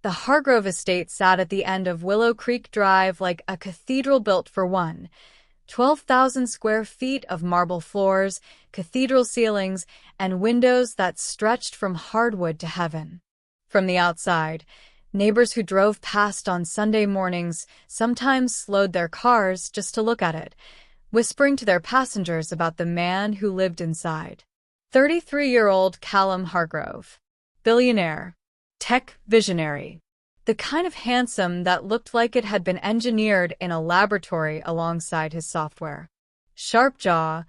The Hargrove estate sat at the end of Willow Creek Drive like a cathedral built for one. 12,000 square feet of marble floors, cathedral ceilings, and windows that stretched from hardwood to heaven. From the outside, neighbors who drove past on Sunday mornings sometimes slowed their cars just to look at it, whispering to their passengers about the man who lived inside. 33-year-old Callum Hargrove. Billionaire. Tech visionary. The kind of handsome that looked like it had been engineered in a laboratory alongside his software. Sharp jaw,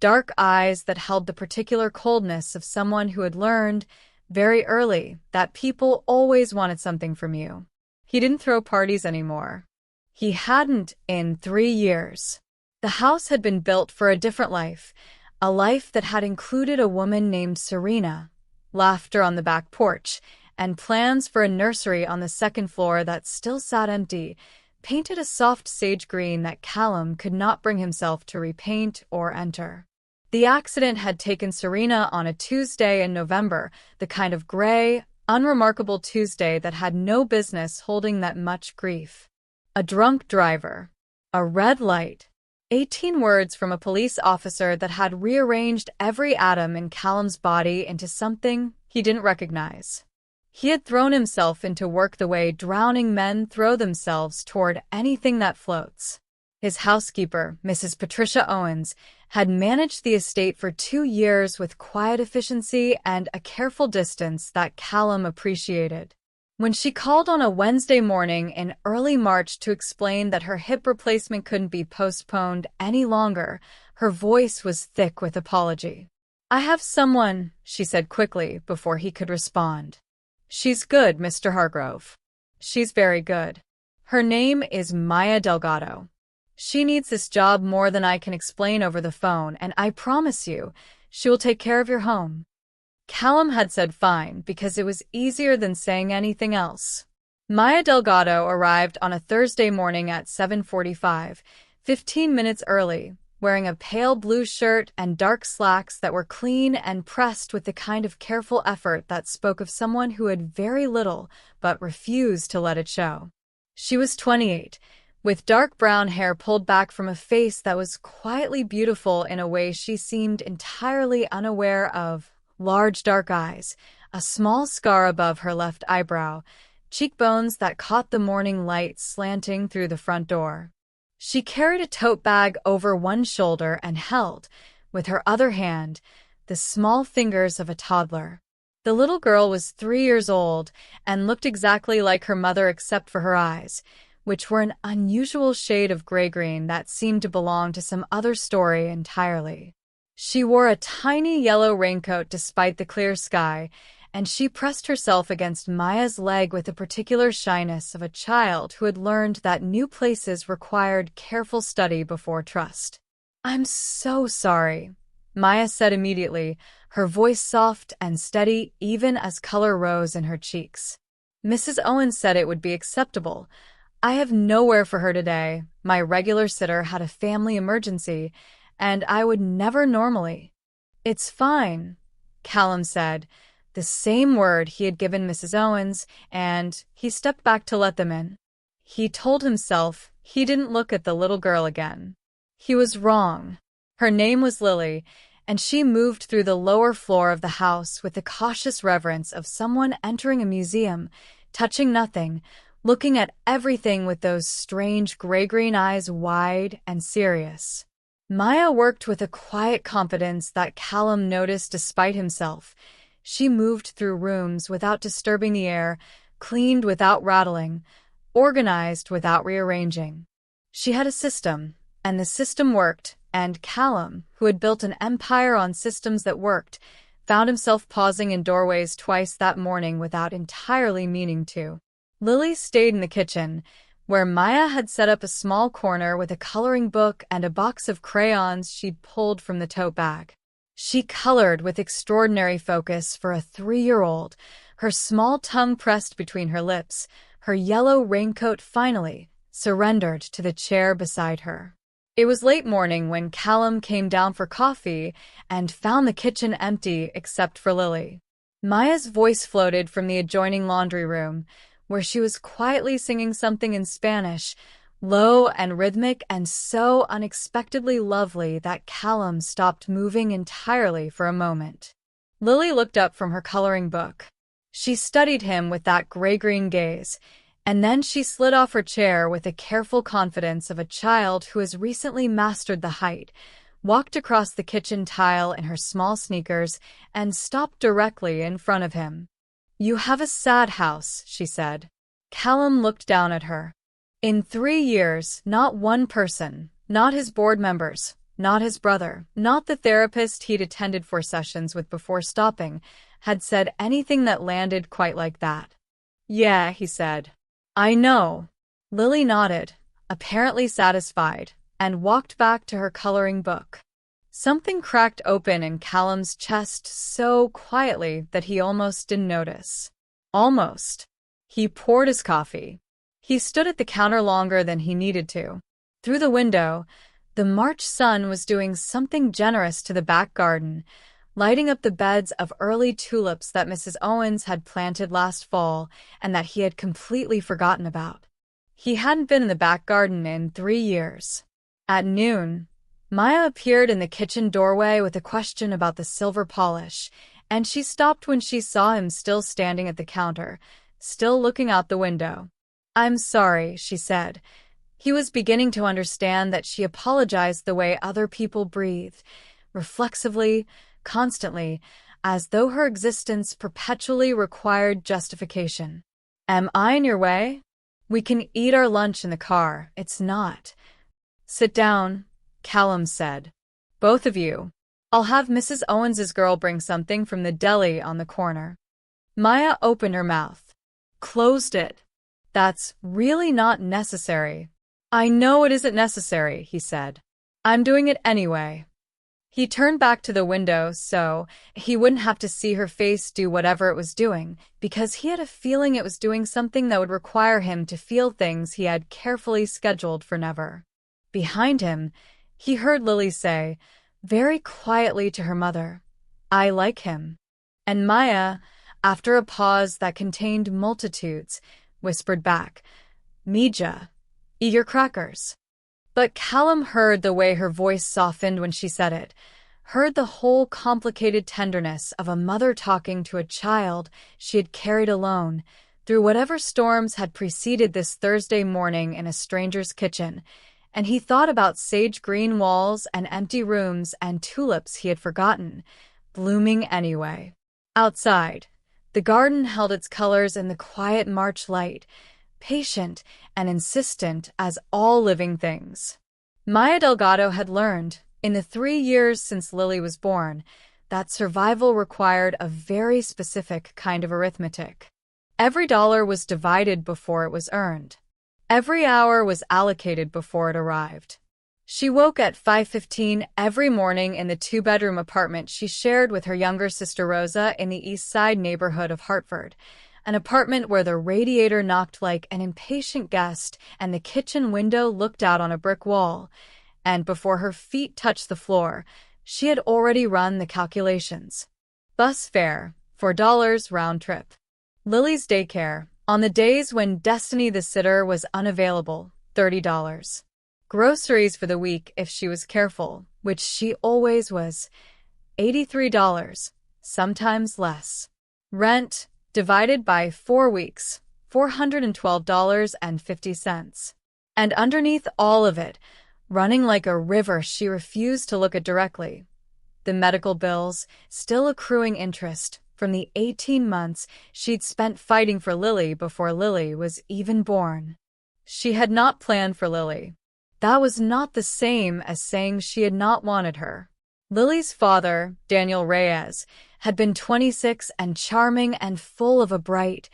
dark eyes that held the particular coldness of someone who had learned, very early, that people always wanted something from you. He didn't throw parties anymore. He hadn't in 3 years. The house had been built for a different life, a life that had included a woman named Serena, laughter on the back porch, and plans for a nursery on the second floor that still sat empty, painted a soft sage green that Callum could not bring himself to repaint or enter. The accident had taken Serena on a Tuesday in November, the kind of gray, unremarkable Tuesday that had no business holding that much grief. A drunk driver. A red light. 18 words from a police officer that had rearranged every atom in Callum's body into something he didn't recognize. He had thrown himself into work the way drowning men throw themselves toward anything that floats. His housekeeper, Mrs. Patricia Owens, had managed the estate for 2 years with quiet efficiency and a careful distance that Callum appreciated. When she called on a Wednesday morning in early March to explain that her hip replacement couldn't be postponed any longer, her voice was thick with apology. "I have someone," she said quickly before he could respond. "She's good, Mr. Hargrove. She's very good. Her name is Maya Delgado. She needs this job more than I can explain over the phone, and I promise you, she will take care of your home." Callum had said fine because it was easier than saying anything else. Maya Delgado arrived on a Thursday morning at 7:45, 15 minutes early, wearing a pale blue shirt and dark slacks that were clean and pressed with the kind of careful effort that spoke of someone who had very little but refused to let it show. She was 28, with dark brown hair pulled back from a face that was quietly beautiful in a way she seemed entirely unaware of. Large dark eyes, a small scar above her left eyebrow, cheekbones that caught the morning light slanting through the front door. She carried a tote bag over one shoulder and held, with her other hand, the small fingers of a toddler. The little girl was 3 years old and looked exactly like her mother except for her eyes, which were an unusual shade of gray-green that seemed to belong to some other story entirely. She wore a tiny yellow raincoat despite the clear sky, and she pressed herself against Maya's leg with the particular shyness of a child who had learned that new places required careful study before trust. "I'm so sorry," Maya said immediately, her voice soft and steady even as color rose in her cheeks. "Mrs. Owens said it would be acceptable. I have nowhere for her today. My regular sitter had a family emergency, and I would never normally." "It's fine," Callum said, the same word he had given Mrs. Owens, and he stepped back to let them in. He told himself he didn't look at the little girl again. He was wrong. Her name was Lily, and she moved through the lower floor of the house with the cautious reverence of someone entering a museum, touching nothing, looking at everything with those strange gray-green eyes wide and serious. Maya worked with a quiet confidence that Callum noticed despite himself. She moved through rooms without disturbing the air, cleaned without rattling, organized without rearranging. She had a system, and the system worked, and Callum, who had built an empire on systems that worked, found himself pausing in doorways twice that morning without entirely meaning to. Lily stayed in the kitchen, where Maya had set up a small corner with a coloring book and a box of crayons she'd pulled from the tote bag. She colored with extraordinary focus for a 3-year-old, her small tongue pressed between her lips, her yellow raincoat finally surrendered to the chair beside her. It was late morning when Callum came down for coffee and found the kitchen empty except for Lily. Maya's voice floated from the adjoining laundry room, where she was quietly singing something in Spanish, low and rhythmic and so unexpectedly lovely that Callum stopped moving entirely for a moment. Lily looked up from her coloring book. She studied him with that gray-green gaze, and then she slid off her chair with the careful confidence of a child who has recently mastered the height, walked across the kitchen tile in her small sneakers, and stopped directly in front of him. "You have a sad house," she said. Callum looked down at her. In 3 years, not one person, not his board members, not his brother, not the therapist he'd attended 4 sessions with before stopping, had said anything that landed quite like that. "Yeah," he said. "I know." Lily nodded, apparently satisfied, and walked back to her coloring book. Something cracked open in Callum's chest so quietly that he almost didn't notice. Almost. He poured his coffee. He stood at the counter longer than he needed to. Through the window, the March sun was doing something generous to the back garden, lighting up the beds of early tulips that Mrs. Owens had planted last fall and that he had completely forgotten about. He hadn't been in the back garden in 3 years. At noon, Maya appeared in the kitchen doorway with a question about the silver polish, and she stopped when she saw him still standing at the counter, still looking out the window. "I'm sorry," she said. He was beginning to understand that she apologized the way other people breathed, reflexively, constantly, as though her existence perpetually required justification. "Am I in your way? We can eat our lunch in the car. It's not." "Sit down," Callum said. "Both of you. I'll have Mrs. Owens's girl bring something from the deli on the corner." Maya opened her mouth. Closed it. "That's really not necessary." "I know it isn't necessary," he said. "I'm doing it anyway." He turned back to the window so he wouldn't have to see her face do whatever it was doing, because he had a feeling it was doing something that would require him to feel things he had carefully scheduled for never. Behind him, he heard Lily say, very quietly to her mother, "I like him." And Maya, after a pause that contained multitudes, whispered back, "Mija, eat your crackers." But Callum heard the way her voice softened when she said it, heard the whole complicated tenderness of a mother talking to a child she had carried alone through whatever storms had preceded this Thursday morning in a stranger's kitchen, and he thought about sage green walls and empty rooms and tulips he had forgotten, blooming anyway. Outside, the garden held its colors in the quiet March light, patient and insistent as all living things. Maya Delgado had learned, in the 3 years since Lily was born, that survival required a very specific kind of arithmetic. Every dollar was divided before it was earned. Every hour was allocated before it arrived. She woke at 5:15 every morning in the 2-bedroom apartment she shared with her younger sister Rosa in the East Side neighborhood of Hartford, an apartment where the radiator knocked like an impatient guest and the kitchen window looked out on a brick wall, and before her feet touched the floor, she had already run the calculations. Bus fare, $4 round trip. Lily's daycare, on the days when Destiny the sitter was unavailable, $30. Groceries for the week if she was careful, which she always was, $83, sometimes less. Rent, divided by 4 weeks, $412.50. And underneath all of it, running like a river she refused to look at directly, the medical bills, still accruing interest from the 18 months she'd spent fighting for Lily before Lily was even born. She had not planned for Lily. That was not the same as saying she had not wanted her. Lily's father, Daniel Reyes, had been 26 and charming and full of a bright,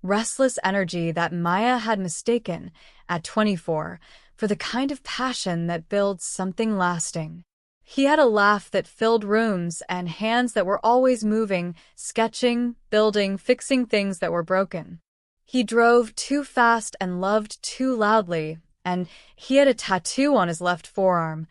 restless energy that Maya had mistaken, at 24, for the kind of passion that builds something lasting. He had a laugh that filled rooms and hands that were always moving, sketching, building, fixing things that were broken. He drove too fast and loved too loudly, and he had a tattoo on his left forearm,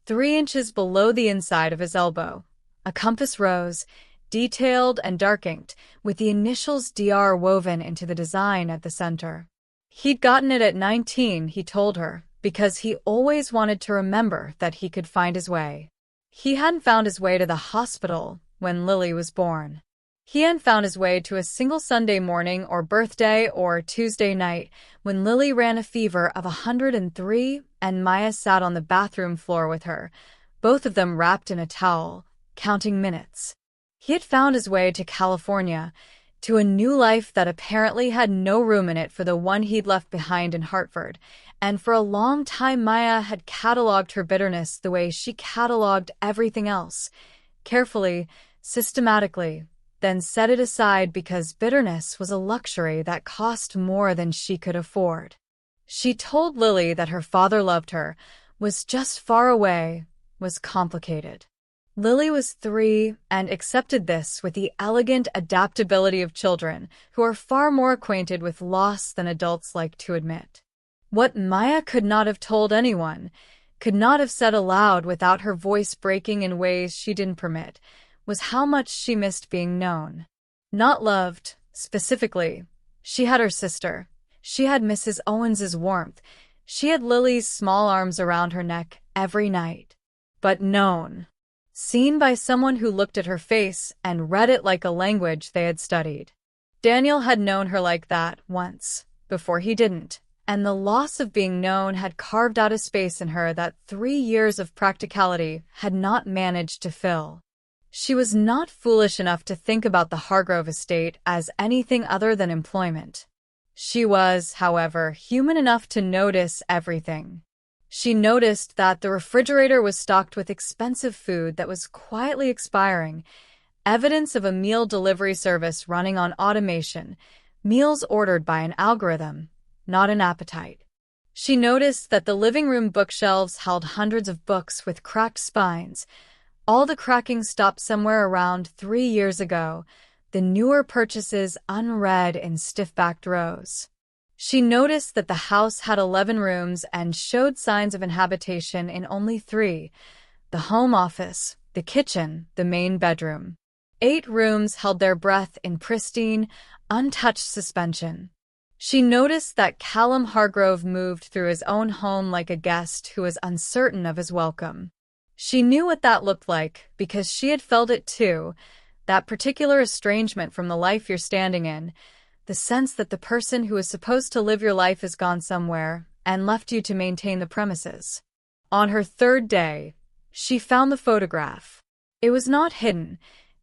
3 inches below the inside of his elbow, a compass rose, detailed and dark inked, with the initials DR woven into the design at the center. He'd gotten it at 19, he told her, because he always wanted to remember that he could find his way. He hadn't found his way to the hospital when Lily was born. He hadn't found his way to a single Sunday morning or birthday or Tuesday night when Lily ran a fever of 103 and Maya sat on the bathroom floor with her, both of them wrapped in a towel, counting minutes. He had found his way to California, to a new life that apparently had no room in it for the one he'd left behind in Hartford, and for a long time Maya had cataloged her bitterness the way she cataloged everything else, carefully, systematically, then set it aside because bitterness was a luxury that cost more than she could afford. She told Lily that her father loved her, was just far away, was complicated. Lily was 3 and accepted this with the elegant adaptability of children who are far more acquainted with loss than adults like to admit. What Maya could not have told anyone, could not have said aloud without her voice breaking in ways she didn't permit, was how much she missed being known. Not loved, specifically. She had her sister. She had Mrs. Owens's warmth. She had Lily's small arms around her neck every night. But known. Seen by someone who looked at her face and read it like a language they had studied. Daniel had known her like that once, before he didn't, and the loss of being known had carved out a space in her that 3 years of practicality had not managed to fill. She was not foolish enough to think about the Hargrove estate as anything other than employment. She was, however, human enough to notice everything. She noticed that the refrigerator was stocked with expensive food that was quietly expiring, evidence of a meal delivery service running on automation, meals ordered by an algorithm, not an appetite. She noticed that the living room bookshelves held hundreds of books with cracked spines. All the cracking stopped somewhere around 3 years ago, the newer purchases unread in stiff-backed rows. She noticed that the house had 11 rooms and showed signs of inhabitation in only 3, the home office, the kitchen, the main bedroom. 8 rooms held their breath in pristine, untouched suspension. She noticed that Callum Hargrove moved through his own home like a guest who was uncertain of his welcome. She knew what that looked like because she had felt it too, that particular estrangement from the life you're standing in, the sense that the person who is supposed to live your life has gone somewhere and left you to maintain the premises. On her 3rd day, she found the photograph. It was not hidden.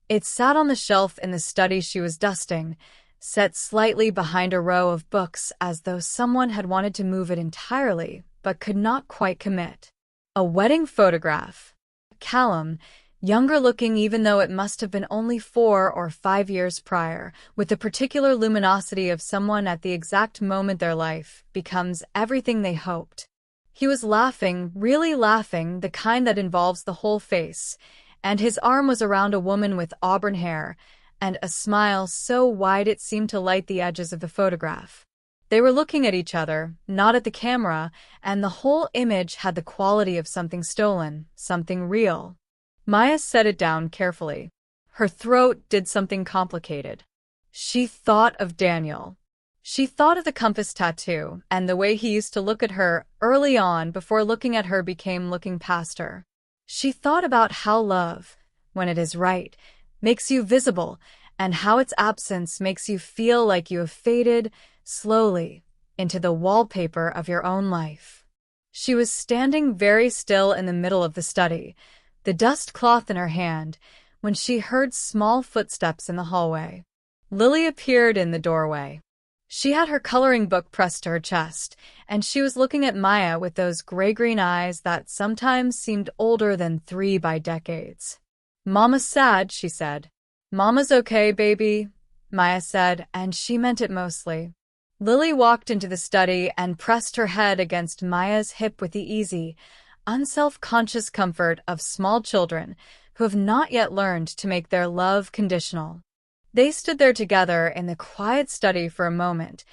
It sat on the shelf in the study she was dusting, set slightly behind a row of books as though someone had wanted to move it entirely but could not quite commit. A wedding photograph. Callum, younger looking even though it must have been only 4 or 5 years prior, with the particular luminosity of someone at the exact moment their life becomes everything they hoped. He was laughing, really laughing, the kind that involves the whole face, and his arm was around a woman with auburn hair, and a smile so wide it seemed to light the edges of the photograph. They were looking at each other, not at the camera, and the whole image had the quality of something stolen, something real. Maya set it down carefully. Her throat did something complicated. She thought of Daniel. She thought of the compass tattoo and the way he used to look at her early on before looking at her became looking past her. She thought about how love, when it is right, makes you visible, and how its absence makes you feel like you have faded, slowly, into the wallpaper of your own life. She was standing very still in the middle of the study, the dust cloth in her hand, when she heard small footsteps in the hallway. Lily appeared in the doorway. She had her coloring book pressed to her chest, and she was looking at Maya with those gray-green eyes that sometimes seemed older than 3 by decades. "Mama's sad," she said. "Mama's okay, baby," Maya said, and she meant it mostly. Lily walked into the study and pressed her head against Maya's hip with the easy, unself-conscious comfort of small children who have not yet learned to make their love conditional. They stood there together in the quiet study for a moment,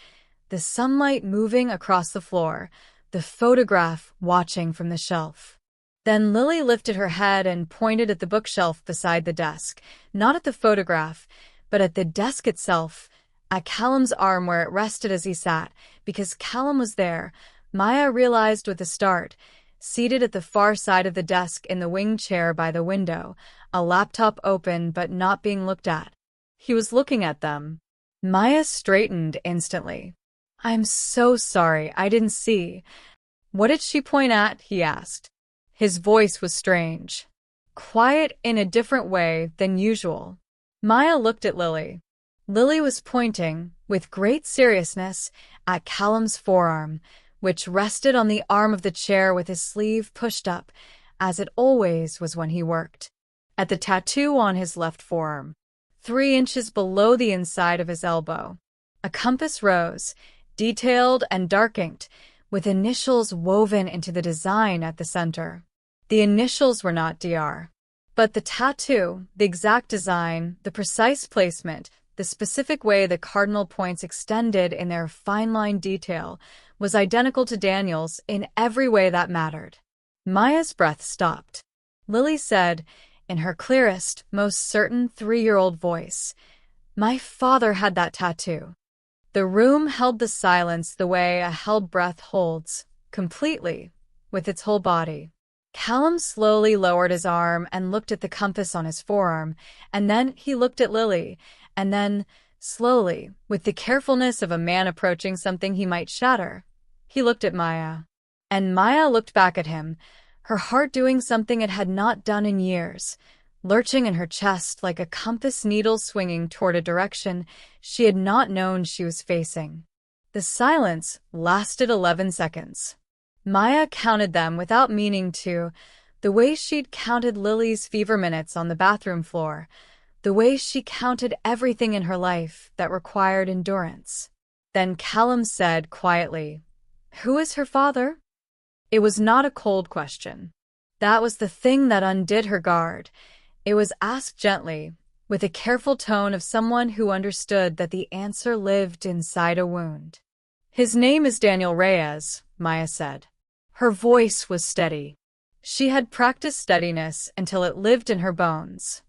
the sunlight moving across the floor, the photograph watching from the shelf. Then Lily lifted her head and pointed at the bookshelf beside the desk, not at the photograph, but at the desk itself, at Callum's arm where it rested as he sat. Because Callum was there, Maya realized with a start, seated at the far side of the desk in the wing chair by the window, a laptop open but not being looked at. He was looking at them. Maya straightened instantly. "I'm so sorry, I didn't see." "What did she point at?" he asked. His voice was strange, quiet in a different way than usual. Maya looked at Lily. Lily was pointing, with great seriousness, at Callum's forearm, which rested on the arm of the chair with his sleeve pushed up, as it always was when he worked. At the tattoo on his left forearm, 3 inches below the inside of his elbow. A compass rose, detailed and dark inked, with initials woven into the design at the center. The initials were not DR. But the tattoo, the exact design, the precise placement, the specific way the cardinal points extended in their fine-line detail, was identical to Daniel's in every way that mattered. Maya's breath stopped. Lily said, in her clearest, most certain 3-year-old voice, "My father had that tattoo." The room held the silence the way a held breath holds, completely, with its whole body. Callum slowly lowered his arm and looked at the compass on his forearm, and then he looked at Lily, and then, slowly, with the carefulness of a man approaching something he might shatter, he looked at Maya. And Maya looked back at him, her heart doing something it had not done in years, lurching in her chest like a compass needle swinging toward a direction she had not known she was facing. The silence lasted 11 seconds. Maya counted them without meaning to, the way she'd counted Lily's fever minutes on the bathroom floor, the way she counted everything in her life that required endurance. Then Callum said quietly, "Who is her father?" It was not a cold question. That was the thing that undid her guard. It was asked gently, with a careful tone of someone who understood that the answer lived inside a wound. "His name is Daniel Reyes," Maya said. Her voice was steady. She had practiced steadiness until it lived in her bones.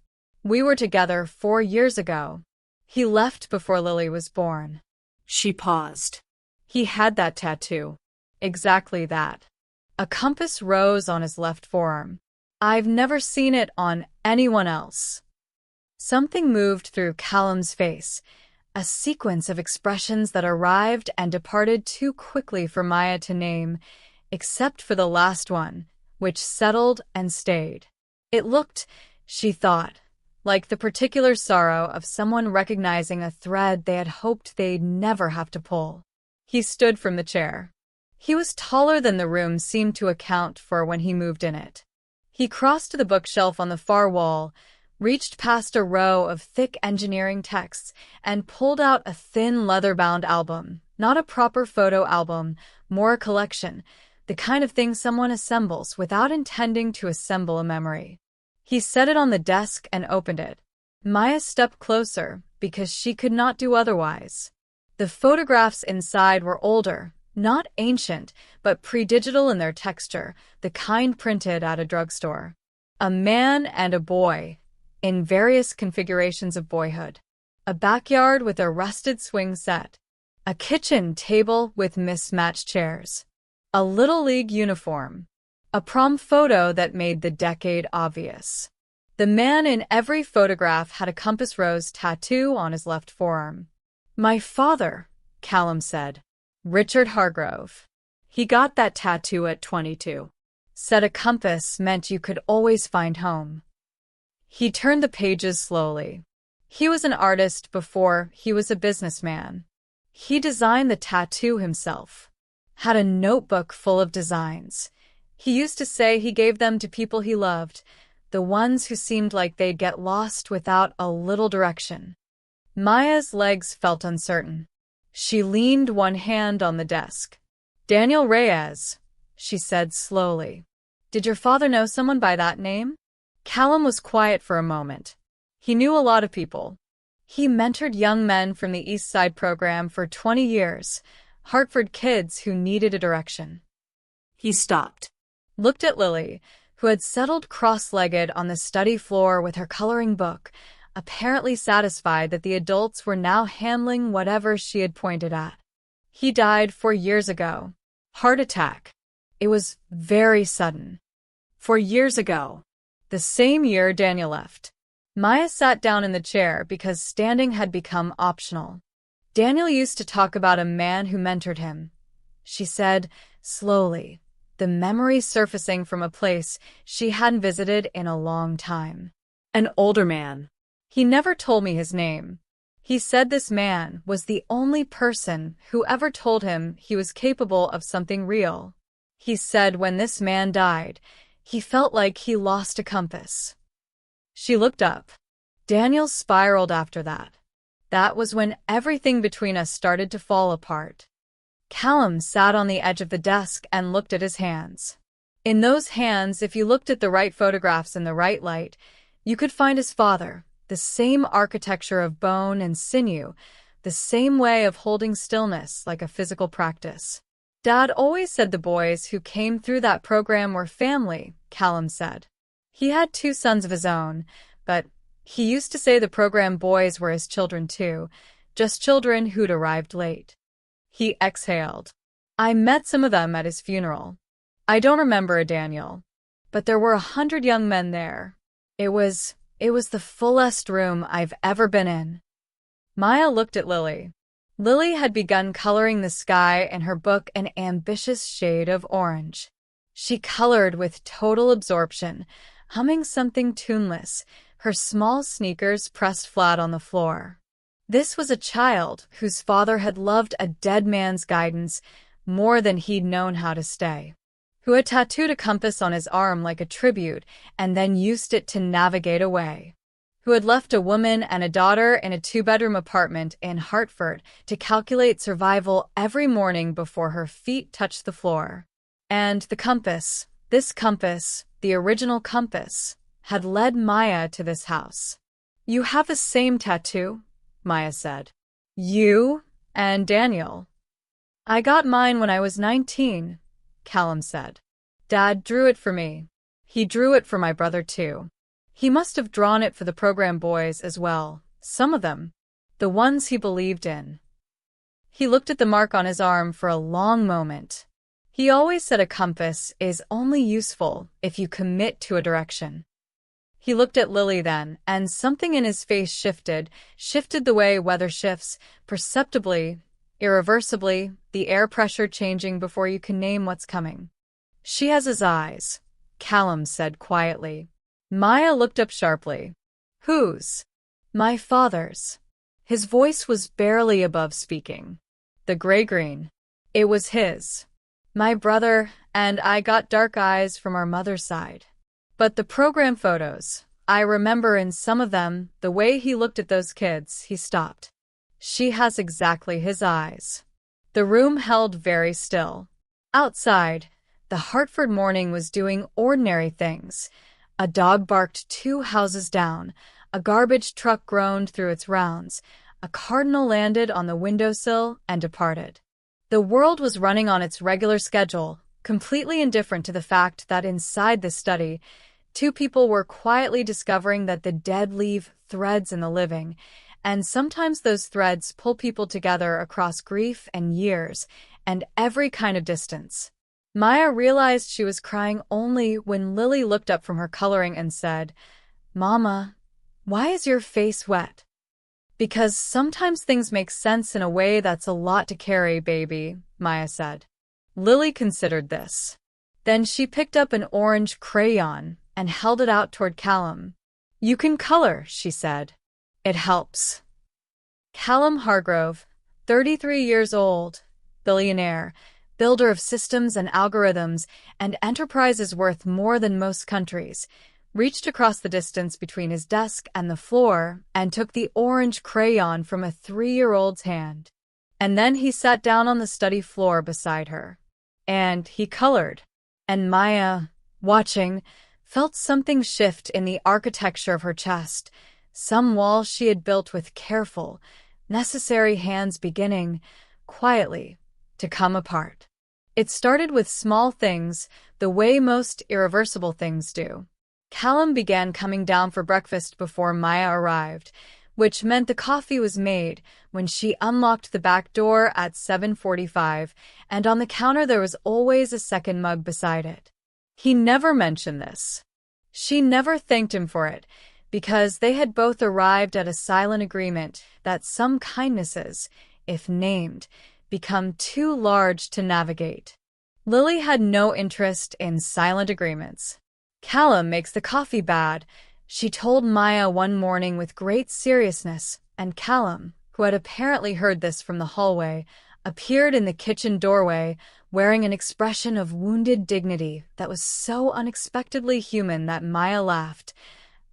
"We were together 4 years ago. He left before Lily was born." She paused. "He had that tattoo." "Exactly that." A compass rose on his left forearm. "I've never seen it on anyone else." Something moved through Callum's face, a sequence of expressions that arrived and departed too quickly for Maya to name, except for the last one, which settled and stayed. It looked, she thought, like the particular sorrow of someone recognizing a thread they had hoped they'd never have to pull. He stood from the chair. He was taller than the room seemed to account for when he moved in it. He crossed to the bookshelf on the far wall, reached past a row of thick engineering texts, and pulled out a thin leather-bound album, not a proper photo album, more a collection, the kind of thing someone assembles without intending to assemble a memory. He set it on the desk and opened it. Maya stepped closer, because she could not do otherwise. The photographs inside were older, not ancient, but pre-digital in their texture, the kind printed at a drugstore. A man and a boy, in various configurations of boyhood. A backyard with a rusted swing set. A kitchen table with mismatched chairs. A Little League uniform. A prom photo that made the decade obvious. The man in every photograph had a compass rose tattoo on his left forearm. "My father," Callum said. "Richard Hargrove. He got that tattoo at 22. Said a compass meant you could always find home." He turned the pages slowly. He was an artist before he was a businessman. He designed the tattoo himself. Had a notebook full of designs. He used to say he gave them to people he loved, the ones who seemed like they'd get lost without a little direction. Maya's legs felt uncertain. She leaned one hand on the desk. "Daniel Reyes," she said slowly. "Did your father know someone by that name?" Callum was quiet for a moment. He knew a lot of people. He mentored young men from the East Side program for 20 years, Hartford kids who needed a direction. He stopped, looked at Lily, who had settled cross-legged on the study floor with her coloring book, apparently satisfied that the adults were now handling whatever she had pointed at. He died 4 years ago. Heart attack. It was very sudden. 4 years ago. The same year Daniel left. Maya sat down in the chair because standing had become optional. Daniel used to talk about a man who mentored him. She said, slowly, the memory surfacing from a place she hadn't visited in a long time. An older man. He never told me his name. He said this man was the only person who ever told him he was capable of something real. He said when this man died, he felt like he lost a compass. She looked up. Daniel spiraled after that. That was when everything between us started to fall apart. Callum sat on the edge of the desk and looked at his hands. In those hands, if you looked at the right photographs in the right light, you could find his father, the same architecture of bone and sinew, the same way of holding stillness like a physical practice. Dad always said the boys who came through that program were family, Callum said. He had 2 sons of his own, but he used to say the program boys were his children too, just children who'd arrived late. He exhaled. I met some of them at his funeral. I don't remember a Daniel, but there were 100 young men there. It was the fullest room I've ever been in. Maya looked at Lily. Lily had begun coloring the sky in her book an ambitious shade of orange. She colored with total absorption, humming something tuneless, her small sneakers pressed flat on the floor. This was a child whose father had loved a dead man's guidance more than he'd known how to stay, who had tattooed a compass on his arm like a tribute and then used it to navigate away, who had left a woman and a daughter in a 2-bedroom apartment in Hartford to calculate survival every morning before her feet touched the floor. And the compass, this compass, the original compass, had led Maya to this house. You have the same tattoo, Maya said. You and Daniel. I got mine when I was 19, Callum said. Dad drew it for me. He drew it for my brother too. He must have drawn it for the program boys as well, some of them, the ones he believed in. He looked at the mark on his arm for a long moment. He always said a compass is only useful if you commit to a direction. He looked at Lily then, and something in his face shifted the way weather shifts, perceptibly, irreversibly, the air pressure changing before you can name what's coming. She has his eyes, Callum said quietly. Maya looked up sharply. Whose? My father's. His voice was barely above speaking. The gray-green. It was his. My brother and I got dark eyes from our mother's side. But the program photos, I remember in some of them, the way he looked at those kids, he stopped. She has exactly his eyes. The room held very still. Outside, the Hartford morning was doing ordinary things. A dog barked 2 houses down, a garbage truck groaned through its rounds, a cardinal landed on the windowsill and departed. The world was running on its regular schedule, completely indifferent to the fact that inside the study, 2 people were quietly discovering that the dead leave threads in the living, and sometimes those threads pull people together across grief and years and every kind of distance. Maya realized she was crying only when Lily looked up from her coloring and said, Mama, why is your face wet? Because sometimes things make sense in a way that's a lot to carry, baby, Maya said. Lily considered this. Then she picked up an orange crayon and held it out toward Callum. You can color, she said. It helps. Callum Hargrove, 33 years old, billionaire, builder of systems and algorithms and enterprises worth more than most countries, reached across the distance between his desk and the floor and took the orange crayon from a 3-year-old's hand. And then he sat down on the study floor beside her. And he colored. And Maya, watching, felt something shift in the architecture of her chest, some wall she had built with careful, necessary hands beginning, quietly, to come apart. It started with small things, the way most irreversible things do. Callum began coming down for breakfast before Maya arrived, which meant the coffee was made when she unlocked the back door at 7:45, and on the counter there was always a second mug beside it. He never mentioned this. She never thanked him for it, because they had both arrived at a silent agreement that some kindnesses, if named, become too large to navigate. Lily had no interest in silent agreements. Callum makes the coffee bad, she told Maya one morning with great seriousness, and Callum, who had apparently heard this from the hallway, appeared in the kitchen doorway wearing an expression of wounded dignity that was so unexpectedly human that Maya laughed.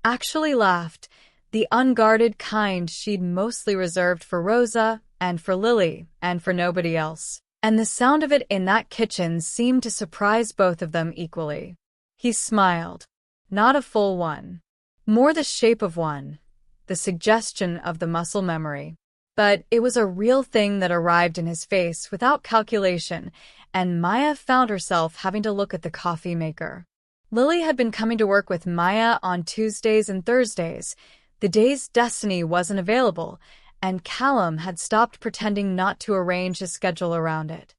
Actually laughed, the unguarded kind she'd mostly reserved for Rosa, and for Lily, and for nobody else. And the sound of it in that kitchen seemed to surprise both of them equally. He smiled. Not a full one. More the shape of one. The suggestion of the muscle memory. But it was a real thing that arrived in his face without calculation, and Maya found herself having to look at the coffee maker. Lily had been coming to work with Maya on Tuesdays and Thursdays, the days Destiny wasn't available, and Callum had stopped pretending not to arrange a schedule around it.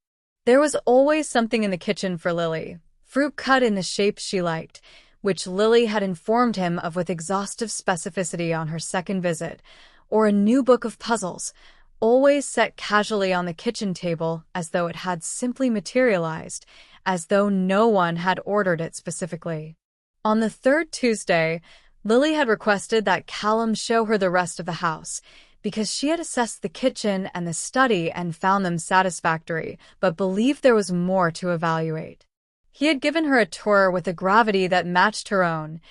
There was always something in the kitchen for Lily, fruit cut in the shapes she liked, which Lily had informed him of with exhaustive specificity on her second visit, or a new book of puzzles, always set casually on the kitchen table as though it had simply materialized, as though no one had ordered it specifically. On the third Tuesday, Lily had requested that Callum show her the rest of the house, because she had assessed the kitchen and the study and found them satisfactory, but believed there was more to evaluate. He had given her a tour with a gravity that matched her own,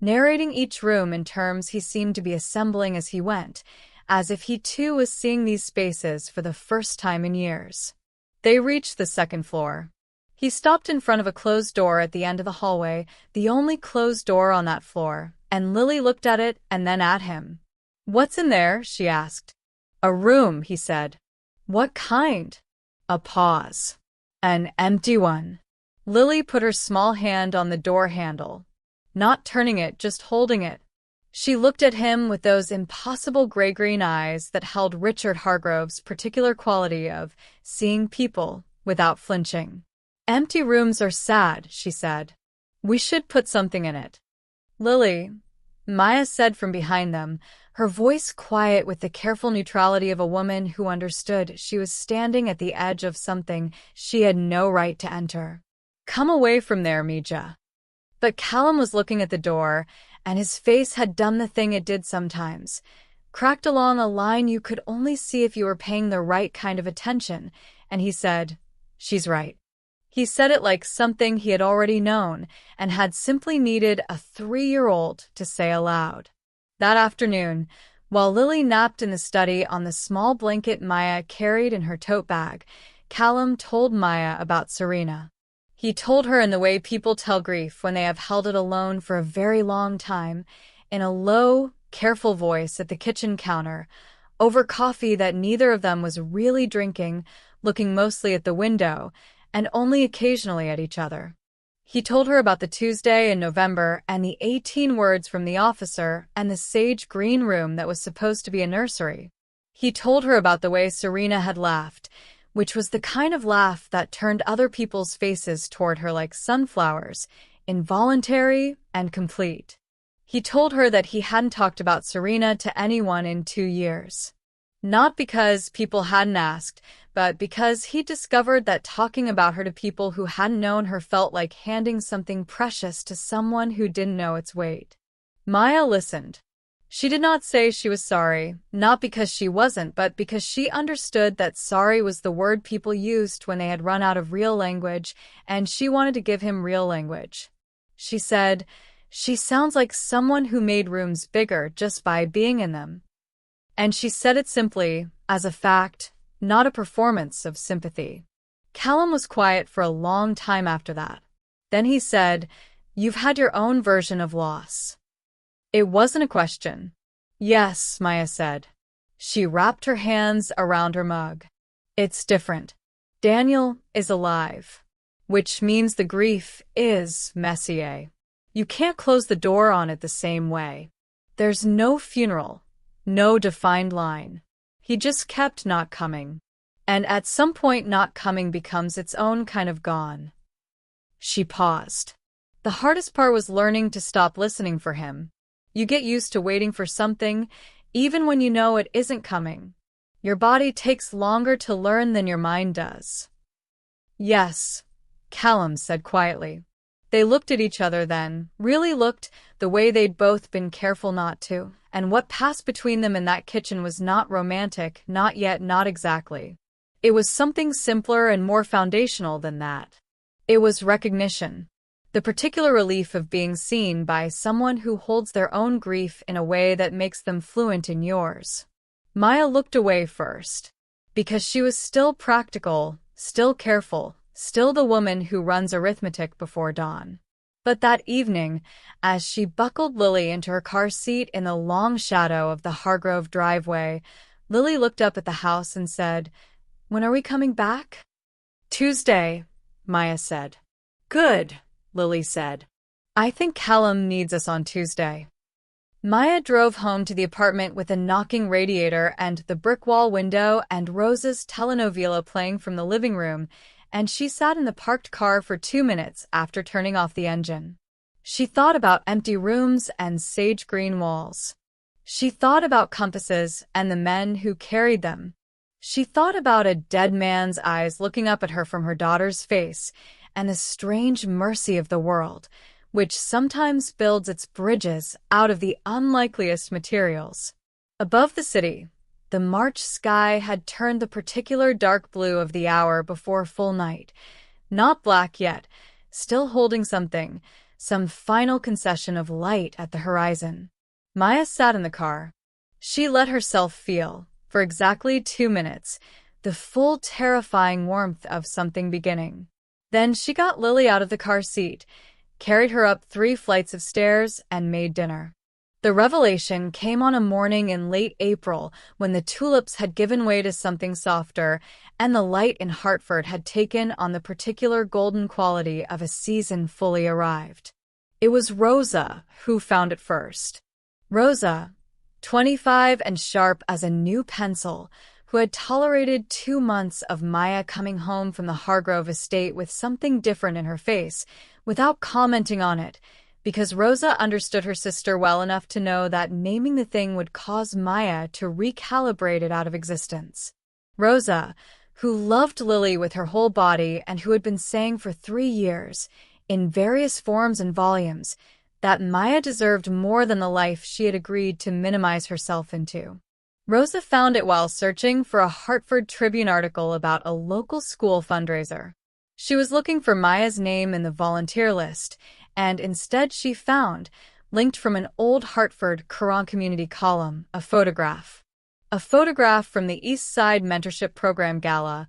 narrating each room in terms he seemed to be assembling as he went, as if he too was seeing these spaces for the first time in years. They reached the second floor. He stopped in front of a closed door at the end of the hallway, the only closed door on that floor, and Lily looked at it and then at him. "What's in there?" she asked. "A room," he said. "What kind?" A pause. "An empty one." Lily put her small hand on the door handle. Not turning it, just holding it. She looked at him with those impossible gray-green eyes that held Richard Hargrove's particular quality of seeing people without flinching. "Empty rooms are sad," she said. "We should put something in it." "Lily," Maya said from behind them, her voice quiet with the careful neutrality of a woman who understood she was standing at the edge of something she had no right to enter. "Come away from there, Mija." But Callum was looking at the door, and his face had done the thing it did sometimes, cracked along a line you could only see if you were paying the right kind of attention, and he said, "She's right." He said it like something he had already known, and had simply needed a 3-year-old to say aloud. That afternoon, while Lily napped in the study on the small blanket Maya carried in her tote bag, Callum told Maya about Serena. He told her in the way people tell grief when they have held it alone for a very long time, in a low, careful voice at the kitchen counter, over coffee that neither of them was really drinking, looking mostly at the window, and only occasionally at each other. He told her about the Tuesday in November and the 18 words from the officer and the sage green room that was supposed to be a nursery. He told her about the way Serena had laughed, which was the kind of laugh that turned other people's faces toward her like sunflowers, involuntary and complete. He told her that he hadn't talked about Serena to anyone in 2 years. Not because people hadn't asked, but because he discovered that talking about her to people who hadn't known her felt like handing something precious to someone who didn't know its weight. Maya listened. She did not say she was sorry, not because she wasn't, but because she understood that sorry was the word people used when they had run out of real language, and she wanted to give him real language. She said, "She sounds like someone who made rooms bigger just by being in them." And she said it simply, as a fact, not a performance of sympathy. Callum was quiet for a long time after that. Then he said, "You've had your own version of loss." It wasn't a question. "Yes," Maya said. She wrapped her hands around her mug. "It's different. Daniel is alive." which means the grief is messier. You can't close the door on it the same way. There's no funeral, no defined line. He just kept not coming. And at some point not coming becomes its own kind of gone. She paused. The hardest part was learning to stop listening for him. You get used to waiting for something, even when you know it isn't coming. Your body takes longer to learn than your mind does. Yes, Callum said quietly. They looked at each other then, really looked, the way they'd both been careful not to, and what passed between them in that kitchen was not romantic, not yet, not exactly. It was something simpler and more foundational than that. It was recognition. The particular relief of being seen by someone who holds their own grief in a way that makes them fluent in yours. Maya looked away first, because she was still practical, still careful, still the woman who runs arithmetic before dawn. But that evening, as she buckled Lily into her car seat in the long shadow of the Hargrove driveway, Lily looked up at the house and said, "When are we coming back?" "Tuesday," Maya said. "Good," Lily said. "I think Callum needs us on Tuesday." Maya drove home to the apartment with a knocking radiator and the brick wall window and Rosa's telenovela playing from the living room, and she sat in the parked car for 2 minutes after turning off the engine. She thought about empty rooms and sage-green walls. She thought about compasses and the men who carried them. She thought about a dead man's eyes looking up at her from her daughter's face and the strange mercy of the world, which sometimes builds its bridges out of the unlikeliest materials. Above the city, the March sky had turned the particular dark blue of the hour before full night. Not black yet, still holding something, some final concession of light at the horizon. Maya sat in the car. She let herself feel, for exactly 2 minutes, the full terrifying warmth of something beginning. Then she got Lily out of the car seat, carried her up 3 flights of stairs, and made dinner. The revelation came on a morning in late April when the tulips had given way to something softer, and the light in Hartford had taken on the particular golden quality of a season fully arrived. It was Rosa who found it first. Rosa, 25 and sharp as a new pencil, who had tolerated 2 months of Maya coming home from the Hargrove estate with something different in her face, without commenting on it, because Rosa understood her sister well enough to know that naming the thing would cause Maya to recalibrate it out of existence. Rosa, who loved Lily with her whole body and who had been saying for 3 years, in various forms and volumes, that Maya deserved more than the life she had agreed to minimize herself into. Rosa found it while searching for a Hartford Tribune article about a local school fundraiser. She was looking for Maya's name in the volunteer list, and instead she found, linked from an old Hartford Courant Community column, a photograph. A photograph from the East Side Mentorship Program Gala,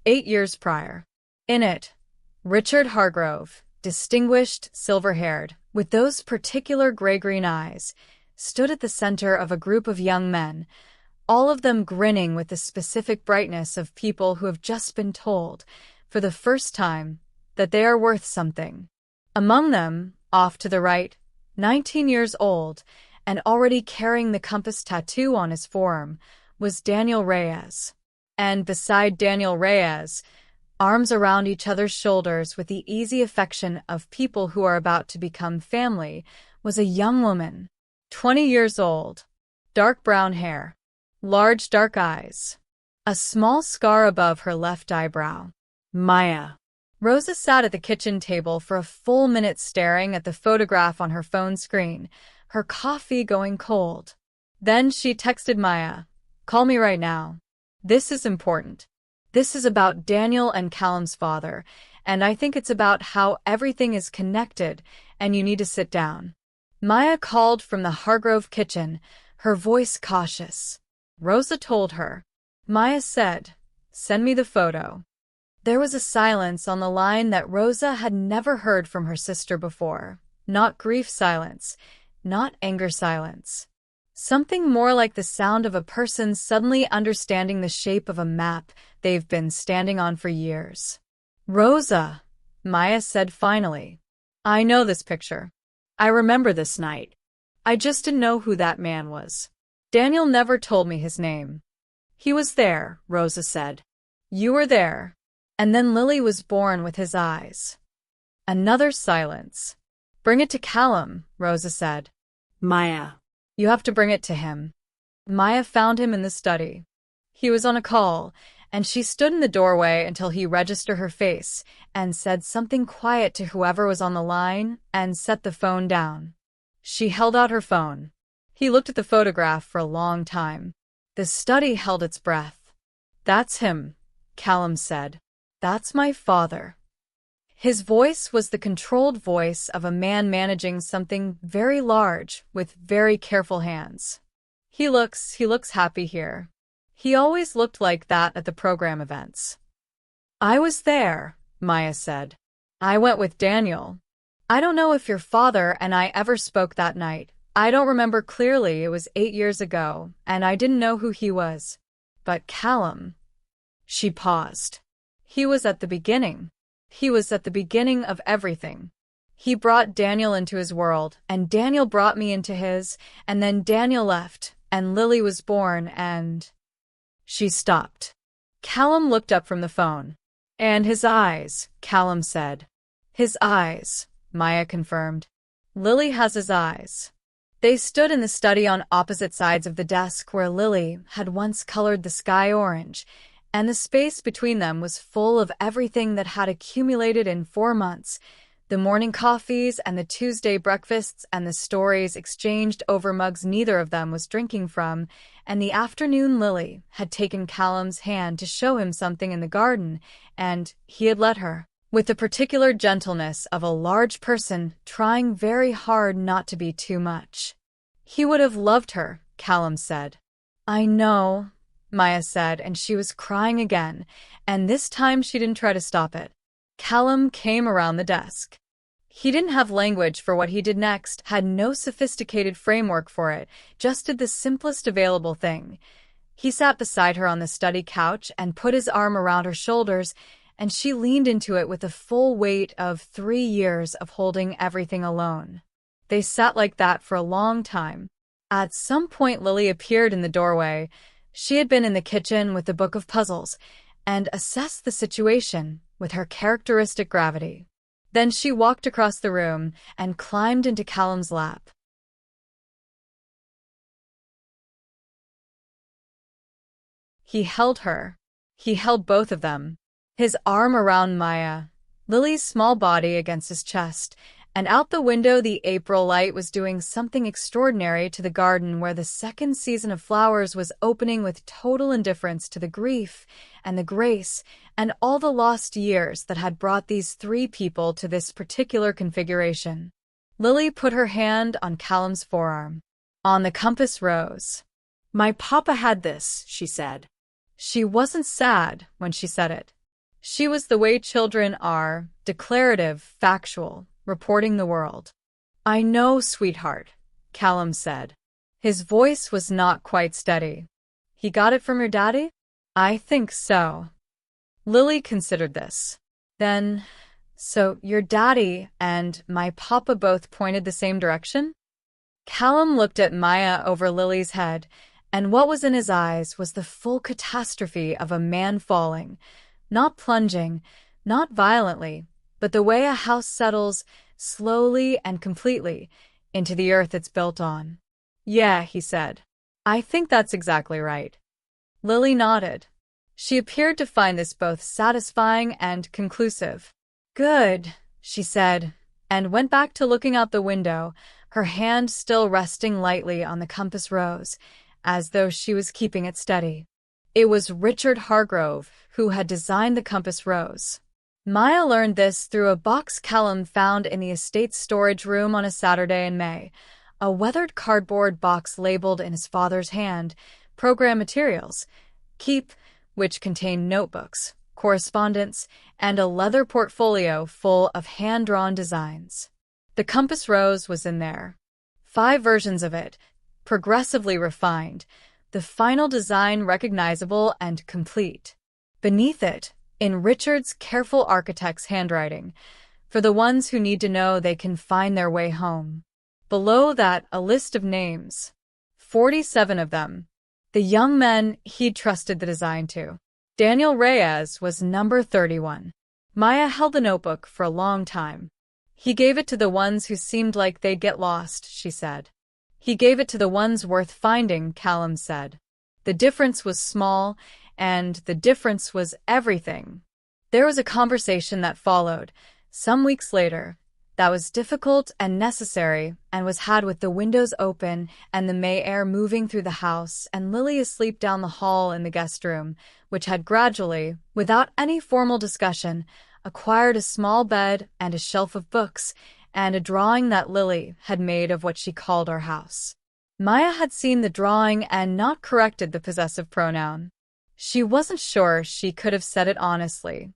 8 years prior. In it, Richard Hargrove, distinguished, silver-haired, with those particular gray-green eyes, stood at the center of a group of young men, all of them grinning with the specific brightness of people who have just been told, for the first time, that they are worth something. Among them, off to the right, 19 years old, and already carrying the compass tattoo on his forearm, was Daniel Reyes. And beside Daniel Reyes, arms around each other's shoulders with the easy affection of people who are about to become family, was a young woman, 20 years old, dark brown hair, large dark eyes, a small scar above her left eyebrow. Maya. Rosa sat at the kitchen table for a full minute staring at the photograph on her phone screen, her coffee going cold. Then she texted Maya, "Call me right now. This is important. This is about Daniel and Callum's father, and I think it's about how everything is connected, and you need to sit down." Maya called from the Hargrove kitchen, her voice cautious. Rosa told her. Maya said, "Send me the photo." There was a silence on the line that Rosa had never heard from her sister before. Not grief silence, not anger silence. Something more like the sound of a person suddenly understanding the shape of a map they've been standing on for years. "Rosa," Maya said finally. I know this picture. I remember this night. I just didn't know who that man was. Daniel never told me his name. He was there, Rosa said. You were there. And then Lily was born with his eyes. Another silence. Bring it to Callum, Rosa said. Maya. You have to bring it to him. Maya found him in the study. He was on a call, and she stood in the doorway until he registered her face and said something quiet to whoever was on the line and set the phone down. She held out her phone. He looked at the photograph for a long time. The study held its breath. That's him, Callum said. That's my father. His voice was the controlled voice of a man managing something very large with very careful hands. He looks happy here. He always looked like that at the program events. I was there, Maya said. I went with Daniel. I don't know if your father and I ever spoke that night. I don't remember clearly, it was 8 years ago, and I didn't know who he was. But Callum. She paused. He was at the beginning. He was at the beginning of everything. He brought Daniel into his world, and Daniel brought me into his, and then Daniel left, and Lily was born, and... She stopped. Callum looked up from the phone. And his eyes, Callum said. His eyes, Maya confirmed. Lily has his eyes. They stood in the study on opposite sides of the desk where Lily had once colored the sky orange, and the space between them was full of everything that had accumulated in 4 months, the morning coffees and the Tuesday breakfasts and the stories exchanged over mugs neither of them was drinking from, and the afternoon Lily had taken Callum's hand to show him something in the garden, and he had let her, with the particular gentleness of a large person trying very hard not to be too much. He would have loved her, Callum said. I know, Maya said, and she was crying again, and this time she didn't try to stop it. Callum came around the desk. He didn't have language for what he did next, had no sophisticated framework for it, just did the simplest available thing. He sat beside her on the study couch and put his arm around her shoulders, and she leaned into it with the full weight of 3 years of holding everything alone. They sat like that for a long time. At some point Lily appeared in the doorway. She had been in the kitchen with the book of puzzles and assessed the situation with her characteristic gravity. Then she walked across the room and climbed into Callum's lap. He held her. He held both of them. His arm around Maya, Lily's small body against his chest, and out the window the April light was doing something extraordinary to the garden where the second season of flowers was opening with total indifference to the grief and the grace and all the lost years that had brought these 3 people to this particular configuration. Lily put her hand on Callum's forearm. On the compass rose. My papa had this, she said. She wasn't sad when she said it. She was the way children are, declarative, factual, reporting the world. I know, sweetheart, Callum said. His voice was not quite steady. He got it from your daddy? I think so. Lily considered this. Then, so your daddy and my papa both pointed the same direction? Callum looked at Maya over Lily's head, and what was in his eyes was the full catastrophe of a man falling, not plunging, not violently, but the way a house settles, slowly and completely, into the earth it's built on. Yeah, he said. I think that's exactly right. Lily nodded. She appeared to find this both satisfying and conclusive. Good, she said, and went back to looking out the window, her hand still resting lightly on the compass rose, as though she was keeping it steady. It was Richard Hargrove who had designed the compass rose. Maya learned this through a box Callum found in the estate's storage room on a Saturday in May, a weathered cardboard box labeled in his father's hand, program materials, keep, which contained notebooks, correspondence, and a leather portfolio full of hand-drawn designs. The compass rose was in there. 5 versions of it, progressively refined, the final design recognizable and complete. Beneath it, in Richard's careful architect's handwriting, for the ones who need to know they can find their way home. Below that, a list of names. 47 of them. The young men he'd trusted the design to. Daniel Reyes was number 31. Maya held the notebook for a long time. He gave it to the ones who seemed like they'd get lost, she said. He gave it to the ones worth finding, Callum said. The difference was small, and the difference was everything. There was a conversation that followed, some weeks later, that was difficult and necessary, and was had with the windows open and the May air moving through the house and Lily asleep down the hall in the guest room, which had gradually, without any formal discussion, acquired a small bed and a shelf of books and a drawing that Lily had made of what she called our house. Maya had seen the drawing and not corrected the possessive pronoun. She wasn't sure she could have said it honestly.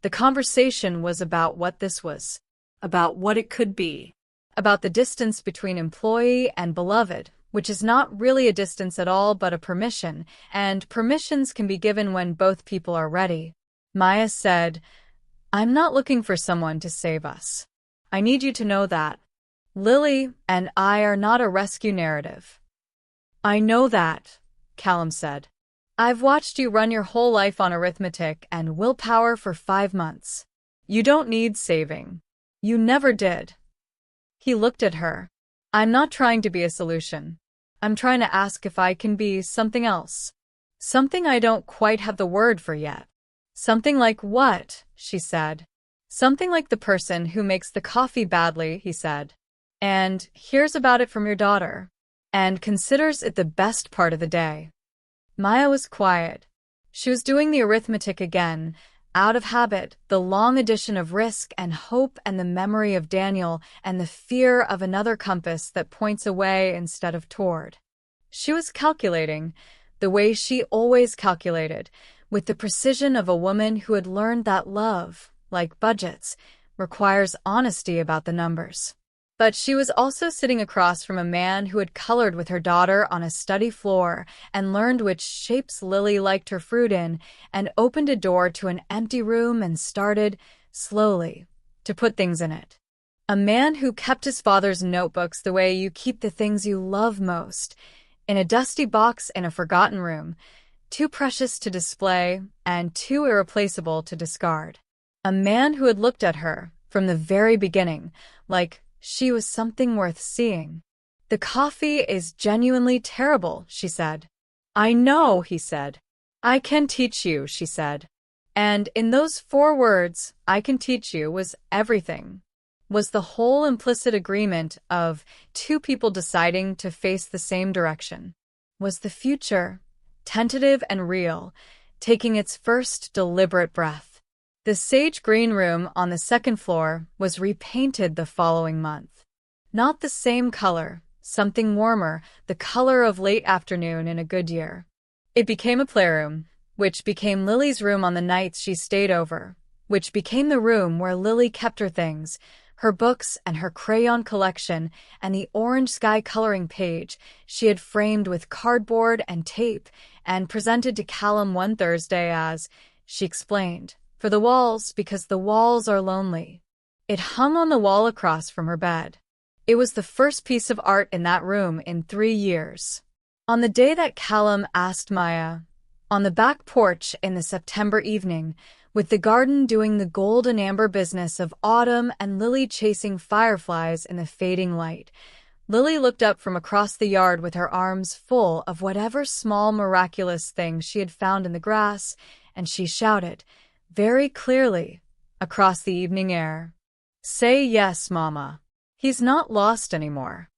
The conversation was about what this was, about what it could be, about the distance between employee and beloved, which is not really a distance at all but a permission, and permissions can be given when both people are ready. Maya said, "I'm not looking for someone to save us. I need you to know that. Lily and I are not a rescue narrative." "I know that," Callum said. "I've watched you run your whole life on arithmetic and willpower for 5 months. You don't need saving. You never did." He looked at her. "I'm not trying to be a solution. I'm trying to ask if I can be something else. Something I don't quite have the word for yet." "Something like what?" she said. "Something like the person who makes the coffee badly," he said, "and hears about it from your daughter, and considers it the best part of the day." Maya was quiet. She was doing the arithmetic again, out of habit, the long addition of risk and hope and the memory of Daniel and the fear of another compass that points away instead of toward. She was calculating, the way she always calculated, with the precision of a woman who had learned that love, like budgets, requires honesty about the numbers. But she was also sitting across from a man who had colored with her daughter on a study floor and learned which shapes Lily liked her fruit in and opened a door to an empty room and started, slowly, to put things in it. A man who kept his father's notebooks the way you keep the things you love most, in a dusty box in a forgotten room, too precious to display and too irreplaceable to discard. A man who had looked at her, from the very beginning, like she was something worth seeing. "The coffee is genuinely terrible," she said. "I know," he said. "I can teach you," she said. And in those 4 words, "I can teach you," was everything. Was the whole implicit agreement of 2 people deciding to face the same direction. Was the future, tentative and real, taking its first deliberate breath. The sage green room on the 2nd floor was repainted the following month. Not the same color, something warmer, the color of late afternoon in a good year. It became a playroom, which became Lily's room on the nights she stayed over, which became the room where Lily kept her things, her books and her crayon collection and the orange sky coloring page she had framed with cardboard and tape and presented to Callum one Thursday as, she explained, for the walls because the walls are lonely. It hung on the wall across from her bed. It was the first piece of art in that room in 3 years. On the day that Callum asked Maya, on the back porch in the September evening, with the garden doing the gold and amber business of autumn and Lily chasing fireflies in the fading light, Lily looked up from across the yard with her arms full of whatever small miraculous thing she had found in the grass, and she shouted, very clearly, across the evening air, "Say yes, Mama. He's not lost anymore."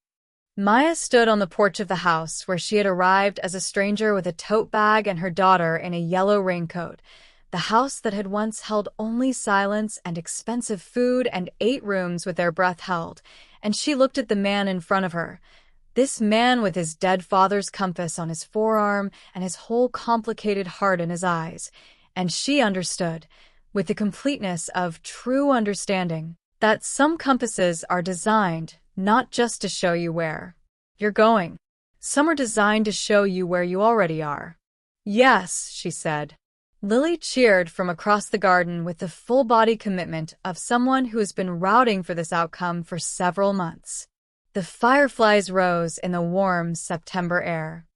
Maya stood on the porch of the house where she had arrived as a stranger with a tote bag and her daughter in a yellow raincoat, the house that had once held only silence and expensive food and 8 rooms with their breath held, and she looked at the man in front of her, this man with his dead father's compass on his forearm and his whole complicated heart in his eyes, and she understood, with the completeness of true understanding, that some compasses are designed not just to show you where you're going. Some are designed to show you where you already are. "Yes," she said. Lily cheered from across the garden with the full-body commitment of someone who has been rooting for this outcome for several months. The fireflies rose in the warm September air.